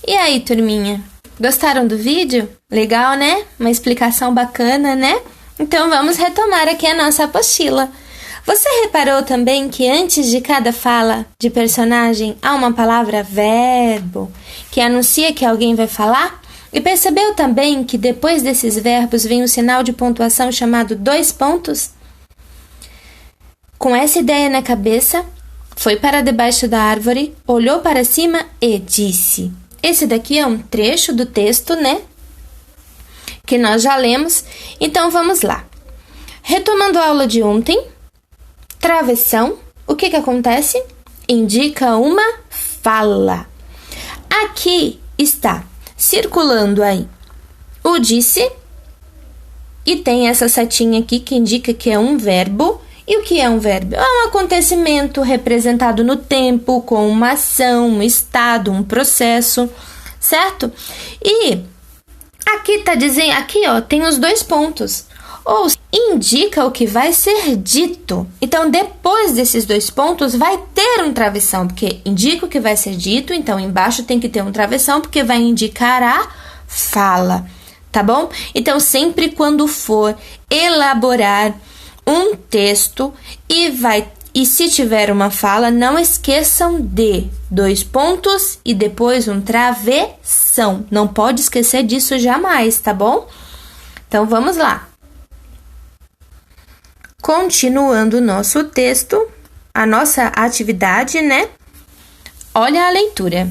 E aí, turminha? Gostaram do vídeo? Legal, né? Uma explicação bacana, né? Então, vamos retomar aqui a nossa apostila. Você reparou também que antes de cada fala de personagem há uma palavra verbo, que anuncia que alguém vai falar? E percebeu também que depois desses verbos vem um sinal de pontuação chamado 2 pontos? Com essa ideia na cabeça, foi para debaixo da árvore, olhou para cima e disse. Esse daqui é um trecho do texto, né? Que nós já lemos. Então, vamos lá. Retomando a aula de ontem, travessão, o que acontece? Indica uma fala. Aqui está circulando aí o disse e tem essa setinha aqui que indica que é um verbo. E o que é um verbo? É um acontecimento representado no tempo com uma ação, um estado, um processo, certo? E aqui tá dizendo, aqui ó, tem os 2 pontos. Ou indica o que vai ser dito. Então, depois desses 2 pontos, vai ter um travessão, porque indica o que vai ser dito, então embaixo tem que ter um travessão, porque vai indicar a fala, tá bom? Então, sempre quando for elaborar um texto e se tiver uma fala, não esqueçam de 2 pontos e depois um travessão. Não pode esquecer disso jamais, tá bom? Então, vamos lá. Continuando o nosso texto, a nossa atividade, né? Olha a leitura.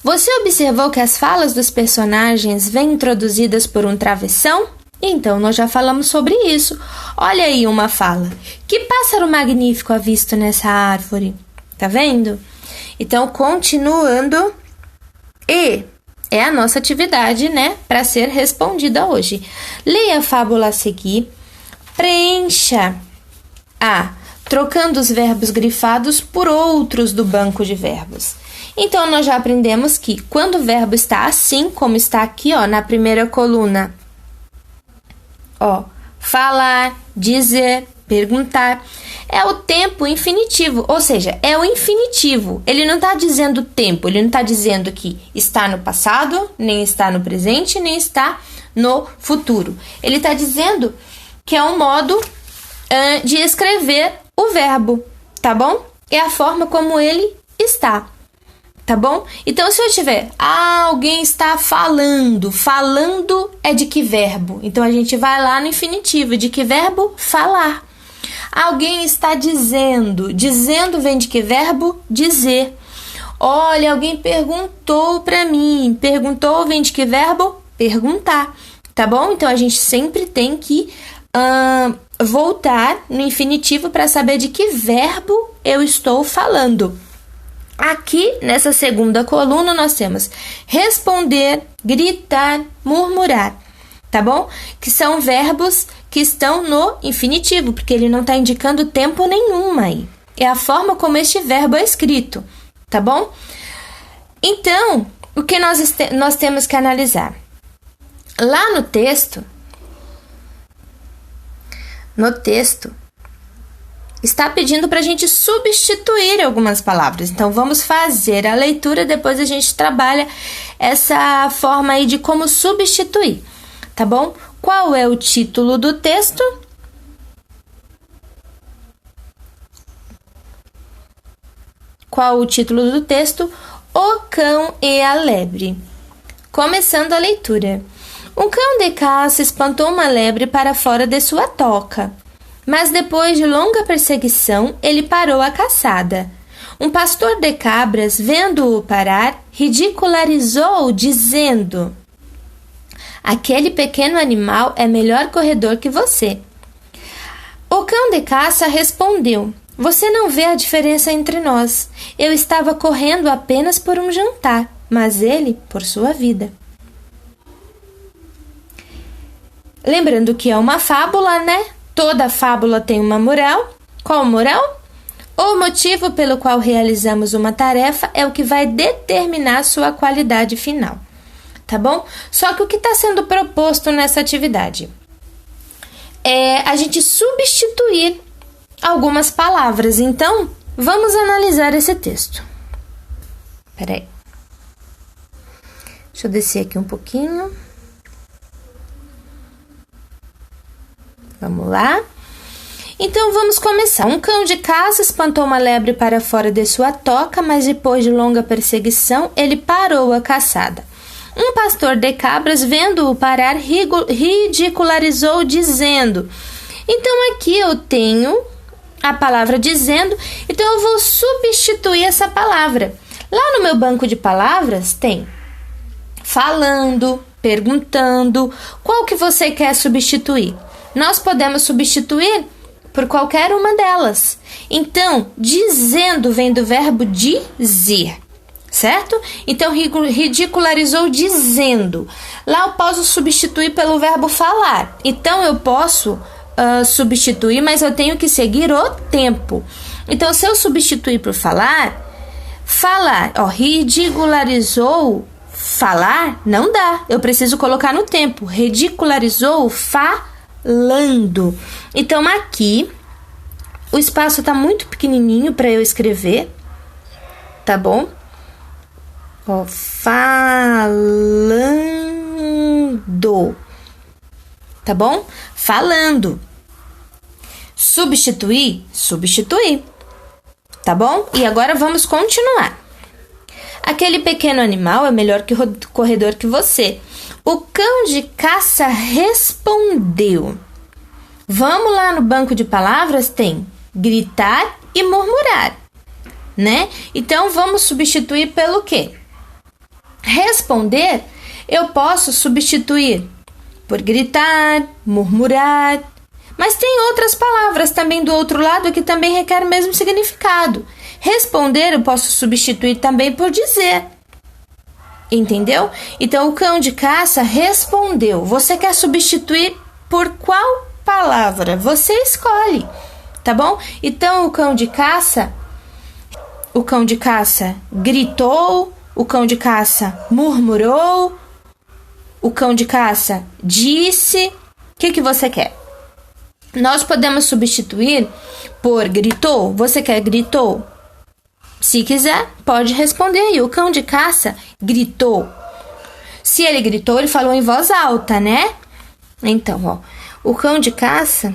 Você observou que as falas dos personagens vêm introduzidas por um travessão? Então, nós já falamos sobre isso. Olha aí uma fala. Que pássaro magnífico avisto nessa árvore. Tá vendo? Então, continuando. E é a nossa atividade, né? Para ser respondida hoje. Leia a fábula a seguir. Preencha trocando os verbos grifados por outros do banco de verbos. Então, nós já aprendemos que quando o verbo está assim, como está aqui, ó, na primeira coluna, ó, falar, dizer, perguntar, é o tempo infinitivo, ou seja, é o infinitivo. Ele não está dizendo tempo, ele não está dizendo que está no passado, nem está no presente, nem está no futuro. Ele está dizendo que é um modo de escrever o verbo, tá bom? É a forma como ele está, tá bom? Então, se eu tiver, alguém está falando, falando é de que verbo? Então, a gente vai lá no infinitivo, de que verbo? Falar. Alguém está dizendo, dizendo vem de que verbo? Dizer. Olha, alguém perguntou para mim, perguntou vem de que verbo? Perguntar, tá bom? Então, a gente sempre tem que voltar no infinitivo para saber de que verbo eu estou falando. Aqui, nessa segunda coluna, nós temos responder, gritar, murmurar, tá bom? Que são verbos que estão no infinitivo, porque ele não está indicando tempo nenhum aí. É a forma como este verbo é escrito, tá bom? Então, o que nós temos que analisar? Lá no texto, está pedindo para a gente substituir algumas palavras. Então, vamos fazer a leitura, depois a gente trabalha essa forma aí de como substituir, tá bom? Qual é o título do texto? Qual o título do texto? O cão e a lebre. Começando a leitura. Um cão de caça espantou uma lebre para fora de sua toca. Mas depois de longa perseguição, ele parou a caçada. Um pastor de cabras, vendo-o parar, ridicularizou-o, dizendo: aquele pequeno animal é melhor corredor que você. O cão de caça respondeu: você não vê a diferença entre nós. Eu estava correndo apenas por um jantar, mas ele por sua vida. Lembrando que é uma fábula, né? Toda fábula tem uma moral. Qual moral? O motivo pelo qual realizamos uma tarefa é o que vai determinar sua qualidade final, tá bom? Só que o que está sendo proposto nessa atividade é a gente substituir algumas palavras. Então, vamos analisar esse texto. Peraí. Deixa eu descer aqui um pouquinho. Vamos lá. Então, vamos começar. Um cão de caça espantou uma lebre para fora de sua toca, mas depois de longa perseguição, ele parou a caçada. Um pastor de cabras, vendo-o parar, ridicularizou, dizendo... Então, aqui eu tenho a palavra dizendo, então eu vou substituir essa palavra. Lá no meu banco de palavras tem falando, perguntando, qual que você quer substituir? Nós podemos substituir por qualquer uma delas. Então, dizendo vem do verbo dizer, certo? Então, ridicularizou dizendo. Lá eu posso substituir pelo verbo falar. Então, eu posso substituir, mas eu tenho que seguir o tempo. Então, se eu substituir por falar, ridicularizou falar, não dá. Eu preciso colocar no tempo. Ridicularizou falando. Então, aqui, o espaço tá muito pequenininho para eu escrever, tá bom? Falando, tá bom? Falando. Substituir, tá bom? E agora vamos continuar. Aquele pequeno animal é melhor que corredor que você. O cão de caça respondeu. Vamos lá no banco de palavras, tem gritar e murmurar, né? Então, vamos substituir pelo quê? Responder, eu posso substituir por gritar, murmurar, mas tem outras palavras também do outro lado que também requerem o mesmo significado. Responder, eu posso substituir também por dizer. Entendeu? Então, o cão de caça respondeu. Você quer substituir por qual palavra? Você escolhe, tá bom? Então, o cão de caça gritou, o cão de caça murmurou, o cão de caça disse. O que você quer? Nós podemos substituir por gritou. Você quer gritou? Se quiser, pode responder aí. O cão de caça gritou. Se ele gritou, ele falou em voz alta, né? Então, o cão de caça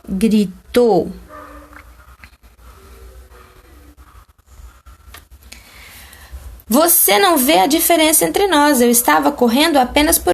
gritou. Você não vê a diferença entre nós. Eu estava correndo apenas por